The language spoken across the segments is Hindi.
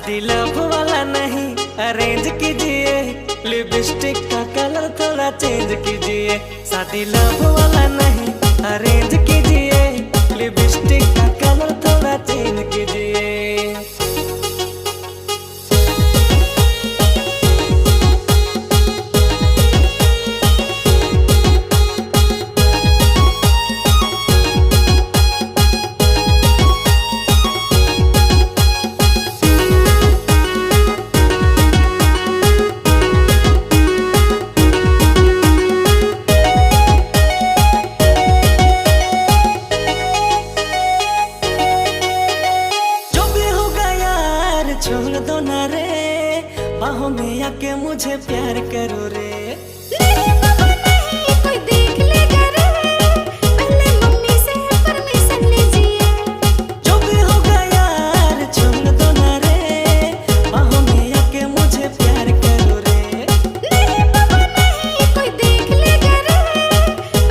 शादी लव वाला नहीं अरेंज कीजिए, लिपस्टिक का कलर थोड़ा चेंज कीजिए। शादी लव वाला नहीं अरेंज कीजिए, लिपस्टिक का कलर थोड़ा चेंज कीजिए। छोड़ दो ना रे, बाहों में आके मुझे प्यार करो रे। नहीं बाबा नहीं, कोई देख लेगा रे, पहले मम्मी से परमिशन लीजिए। जो भी होगा यार छोड़ दो ना रे, बाहों में आके मुझे प्यार करो रे। नहीं बाबा नहीं, कोई देख लेगा रे,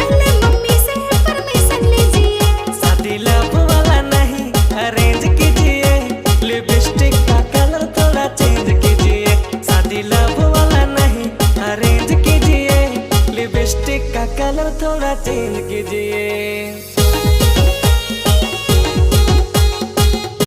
पहले मम्मी से परमिशन लीजिए। शादी लव वाला नहीं अरेंज कीजिए, लिपस्टिक का कलर थोड़ा चेंज कीजिए। शादी लव वाला नहीं अरेंज कीजिए, लिपस्टिक का कलर थोड़ा चेंज कीजिए।